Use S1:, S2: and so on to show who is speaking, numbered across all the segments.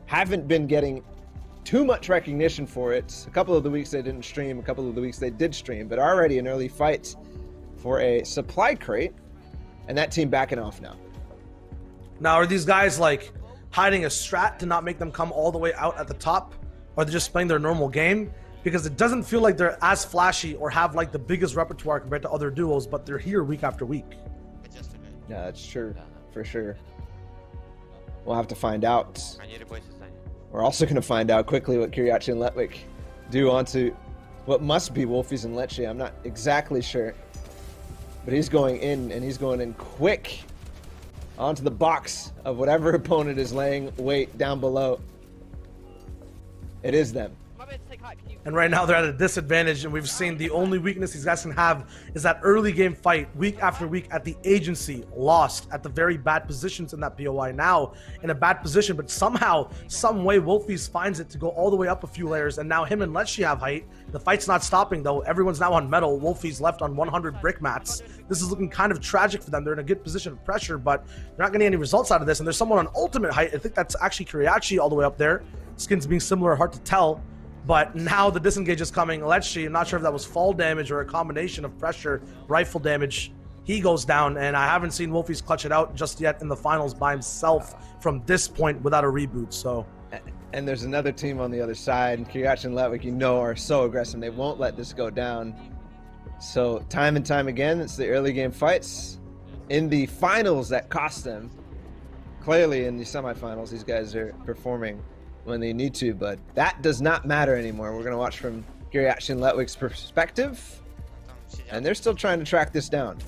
S1: haven't been getting too much recognition for it. A couple of the weeks they didn't stream, a couple of the weeks they did stream, but already an early fight for a supply crate, and that team backing off now.
S2: Now, are these guys like hiding a strat to not make them come all the way out at the top? Or are they just playing their normal game? Because it doesn't feel like they're as flashy or have like the biggest repertoire compared to other duos, but they're here week after week.
S1: Yeah, that's true, for sure. We'll have to find out. We're also going to find out quickly what Kiriachi and Letwick do onto what must be Wolfies and Lecce. I'm not exactly sure. But he's going in, and he's going in quick onto the box of whatever opponent is laying weight down below. It is them.
S2: And right now they're at a disadvantage, and we've seen the only weakness these guys can have is that early game fight week after week at the agency, lost at the very bad positions in that POI, now in a bad position, but somehow, some way Wolfies finds it to go all the way up a few layers, and now him and Lecce have height. The fight's not stopping though. Everyone's now on metal. Wolfies left on 100 brick mats. This is looking kind of tragic for them. They're in a good position of pressure, but they're not getting any results out of this, and there's someone on ultimate height. I think that's actually Kiriachi all the way up there. Skins being similar, hard to tell. But now the disengage is coming. Lecce, I'm not sure if that was fall damage or a combination of pressure, rifle damage. He goes down, and I haven't seen Wolfies clutch it out just yet in the finals by himself from this point without a reboot. So,
S1: and there's another team on the other side, and Kiriachi and Letwick, you know, are so aggressive. They won't let this go down. So time and time again, it's the early game fights in the finals that cost them. Clearly in the semifinals, these guys are performing when they need to, but that does not matter anymore. We're going to watch from Kiriachi and Letwick's perspective, and they're still trying to track this down.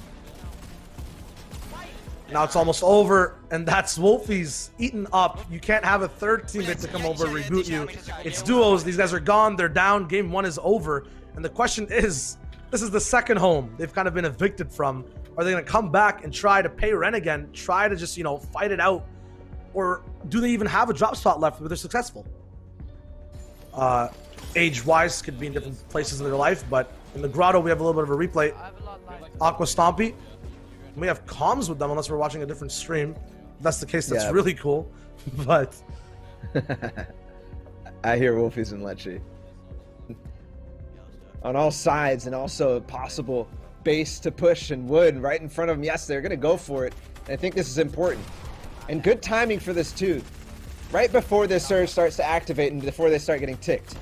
S2: Now it's almost over, and that's Wolfies eaten up. You can't have a third teammate to come over, reboot you. It's duos. These guys are gone. They're down. Game one is over, and the question is, this is the second home they've kind of been evicted from. Are they going to come back and try to pay rent again, try to just, you know, fight it out? Or do they even have a drop spot left if they're successful? Age-wise, could be in different places in their life, but in the grotto, we have a little bit of a replay. Aqua Stompy. We have comms with them unless we're watching a different stream. If that's the case, that's really cool. But
S1: I hear Wolfies and Lecce on all sides, and also a possible base to push and wood right in front of them. Yes, they're going to go for it. And I think this is important. And good timing for this too. Right before this surge starts to activate and before they start getting ticked.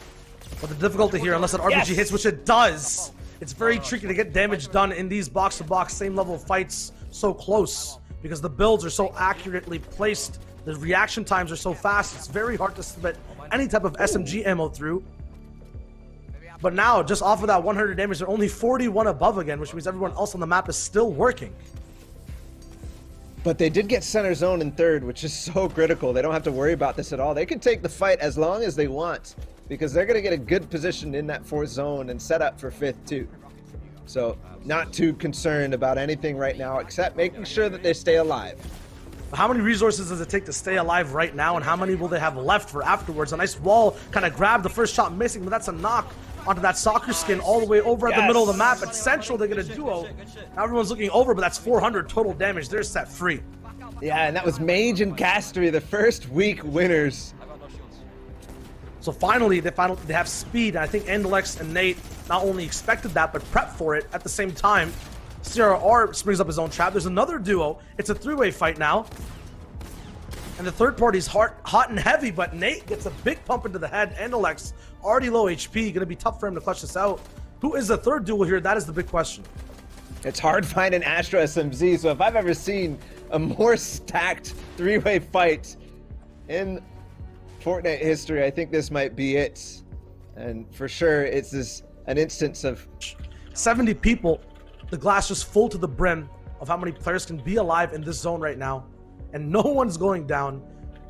S2: But the difficulty here, unless an RPG hits, which it does, it's very tricky to get damage done in these box-to-box, same level fights so close, because the builds are so accurately placed, the reaction times are so fast, it's very hard to spit any type of SMG ammo through. But now, just off of that 100 damage, they're only 41 above again, which means everyone else on the map is still working.
S1: But they did get center zone in third, which is so critical. They don't have to worry about this at all. They can take the fight as long as they want, because they're going to get a good position in that fourth zone and set up for fifth too. So not too concerned about anything right now, except making sure that they stay alive.
S2: How many resources does it take to stay alive right now, and how many will they have left for afterwards? A nice wall kind of grabbed the first shot, missing, but that's a knock onto that soccer skin all the way over at the middle of the map. At Central, they get a duo. Now everyone's looking over, but that's 400 total damage. They're set free.
S1: Yeah, and that was Mage and Castery, the first week winners.
S2: So finally, they have speed, and I think Andalex and Nate not only expected that, but prepped for it at the same time. CRR springs up his own trap. There's another duo. It's a three-way fight now. And the third party's hot and heavy, but Nate gets a big pump into the head. Andalex, already low HP, gonna be tough for him to clutch this out. Who is the third duo here? That is the big question.
S1: It's hard finding Astro SMZ, so if I've ever seen a more stacked three-way fight in Fortnite history, I think this might be it. And for sure, it's an instance of
S2: 70 people, the glass just full to the brim of how many players can be alive in this zone right now. And no one's going down.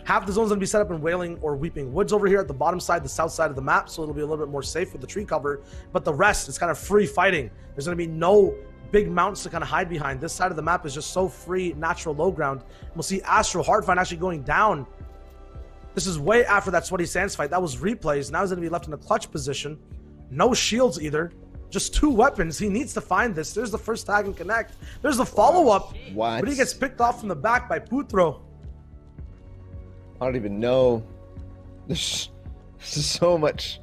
S2: Half the zone's gonna be set up in Wailing or Weeping Woods over here at the bottom side, the south side of the map, so it'll be a little bit more safe with the tree cover. But the rest is kind of free fighting. There's gonna be no big mountains to kind of hide behind. This side of the map is just so free, natural low ground. We'll see Astro Hardfine actually going down. This is way after that Sweaty Sands fight. That was replays. Now he's gonna be left in a clutch position. No shields either. Just two weapons. He needs to find this. There's the first tag and connect. There's the follow-up.
S1: What?
S2: But he gets picked off from the back by Putro.
S1: I don't even know There's so much.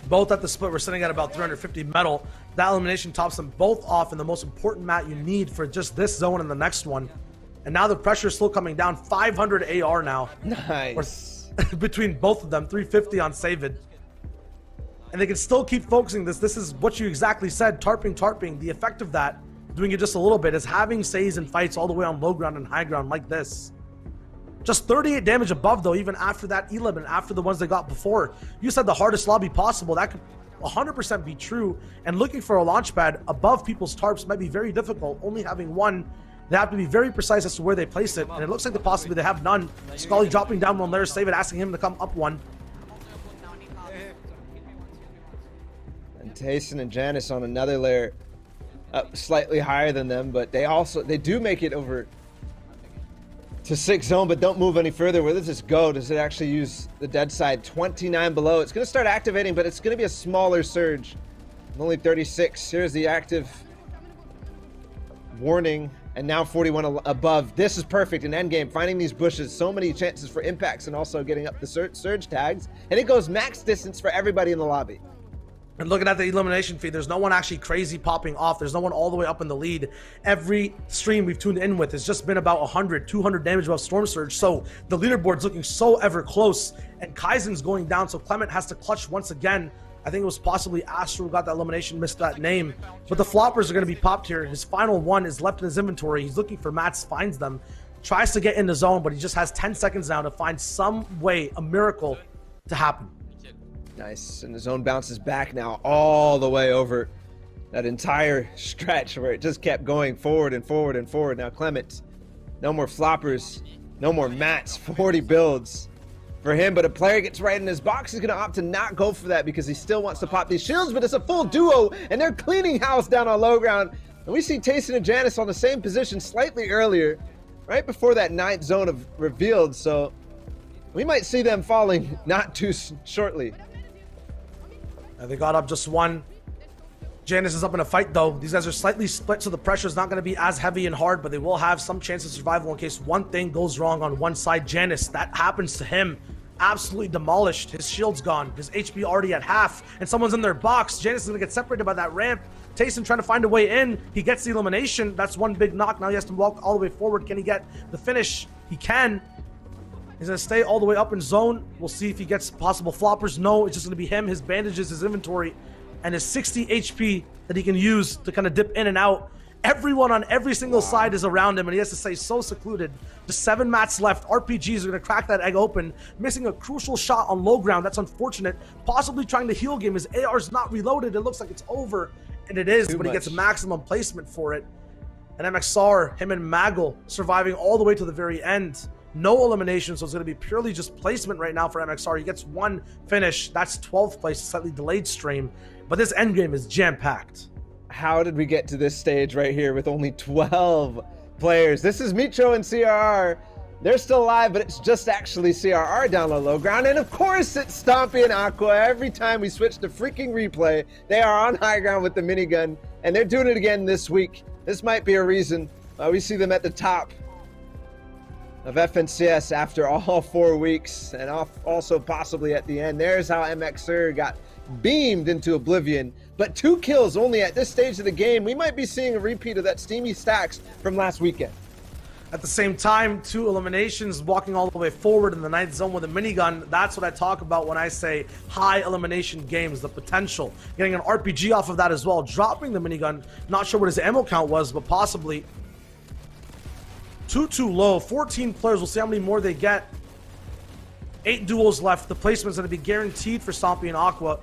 S2: Both at the split, we're sitting at about 350 metal. That elimination tops them both off in the most important mat you need for just this zone and the next one. And now the pressure is still coming down. 500 AR now.
S1: Nice.
S2: Between both of them, 350 on Savid. And they can still keep focusing this. This is what you exactly said, tarping. The effect of that, doing it just a little bit, is having saves and fights all the way on low ground and high ground like this. Just 38 damage above, though, even after that Elim and after the ones they got before. You said the hardest lobby possible. That could 100% be true. And looking for a launch pad above people's tarps might be very difficult. Only having one, they have to be very precise as to where they place it. And it looks like possibly they have none. Scully dropping down one layer, save it, asking him to come up one.
S1: And Tayson and Janice on another layer, up slightly higher than them, but they do make it over to 6 zone, but don't move any further. Where does this go? Does it actually use the dead side? 29 below. It's going to start activating, but it's going to be a smaller surge. Only 36. Here's the active warning, and now 41 above. This is perfect in endgame. Finding these bushes, so many chances for impacts, and also getting up the surge tags. And it goes max distance for everybody in the lobby.
S2: And looking at the elimination feed, there's no one actually crazy popping off. There's no one all the way up in the lead. Every stream we've tuned in with has just been about 100, 200 damage above Storm Surge. So the leaderboard's looking so ever close. And Kaizen's going down, so Clement has to clutch once again. I think it was possibly Astro who got that elimination, missed that name. But the floppers are going to be popped here. His final one is left in his inventory. He's looking for mats, finds them. Tries to get in the zone, but he just has 10 seconds now to find some way, a miracle, to happen.
S1: Nice, and the zone bounces back now all the way over that entire stretch where it just kept going forward and forward and forward. Now Clement, no more floppers, no more mats, 40 builds for him, but a player gets right in his box. He's going to opt to not go for that because he still wants to pop these shields, but it's a full duo, and they're cleaning house down on low ground. And we see Tayson and Janice on the same position slightly earlier, right before that 9th zone of revealed, so we might see them falling not too shortly.
S2: They got up just one. Janice is up in a fight, though. These guys are slightly split, so the pressure is not going to be as heavy and hard, but they will have some chance of survival in case one thing goes wrong on one side. Janice, that happens to him. Absolutely demolished. His shield's gone. His HP already at half, and someone's in their box. Janice is going to get separated by that ramp. Tayson trying to find a way in. He gets the elimination. That's one big knock. Now he has to walk all the way forward. Can he get the finish? He can. He's going to stay all the way up in zone. We'll see if he gets possible floppers. No, it's just going to be him, his bandages, his inventory, and his 60 HP that he can use to kind of dip in and out. Everyone on every single side is around him, and he has to stay so secluded. Just 7 mats left. RPGs are going to crack that egg open, missing a crucial shot on low ground. That's unfortunate. Possibly trying to heal game. His AR's not reloaded. It looks like it's over, and it is, but he gets a maximum placement for it. And MXR, him and Maggle, surviving all the way to the very end. No elimination, so it's going to be purely just placement right now for MXR. He gets one finish. That's 12th place, slightly delayed stream. But this endgame is jam-packed.
S1: How did we get to this stage right here with only 12 players? This is Nitro and CRR. They're still alive, but it's just actually CRR down on low ground. And of course, it's Stompy and Aqua. Every time we switch to freaking replay, they are on high ground with the minigun. And they're doing it again this week. This might be a reason we see them at the top of FNCS after all 4 weeks, and also possibly at the end. There's how MXR got beamed into oblivion, but 2 kills only at this stage of the game. We might be seeing a repeat of that steamy stacks from last weekend.
S2: At the same time, 2 eliminations, walking all the way forward in the 9th zone with a minigun. That's what I talk about when I say high elimination games, the potential. Getting an RPG off of that as well, dropping the minigun. Not sure what his ammo count was, but possibly too low. 14 players. We'll see how many more they get. 8 duels left. The placement's going to be guaranteed for Stompy and Aqua.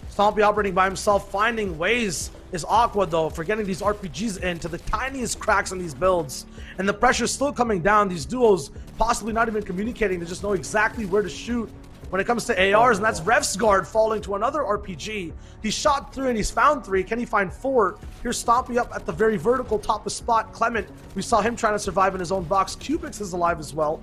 S2: Stompy operating by himself, finding ways is Aqua, though, for getting these RPGs into the tiniest cracks on these builds. And the pressure's still coming down. These duos possibly not even communicating. They just know exactly where to shoot when it comes to ARs, and that's Ref's guard falling to another RPG. He shot 3 and he's found 3. Can he find 4? Here's Stompy up at the very vertical top of spot. Clement, we saw him trying to survive in his own box. Kubix is alive as well.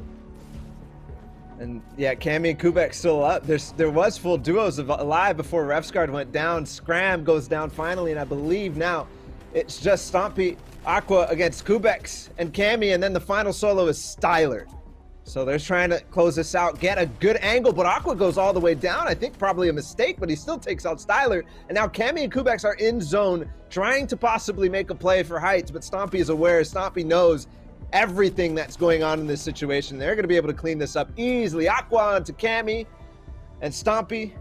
S1: And yeah, Cammy and Kubek still up. There was full duos alive before Ref's guard went down. Scram goes down finally, and I believe now it's just Stompy, Aqua against Kubex and Cammy, and then the final solo is Styler. So they're trying to close this out, get a good angle, but Aqua goes all the way down. I think probably a mistake, but he still takes out Styler. And now Cammy and Kubex are in zone, trying to possibly make a play for Heights, but Stompy is aware. Stompy knows everything that's going on in this situation. They're going to be able to clean this up easily. Aqua onto Cammy, and Stompy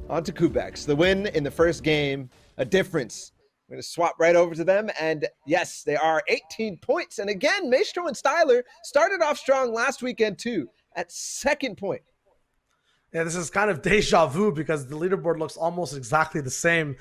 S1: onto Kubex. The win in the first game, a difference. I'm going to swap right over to them. And yes, they are 18 points. And again, Maestro and Styler started off strong last weekend too, at second point.
S2: Yeah, this is kind of deja vu because the leaderboard looks almost exactly the same.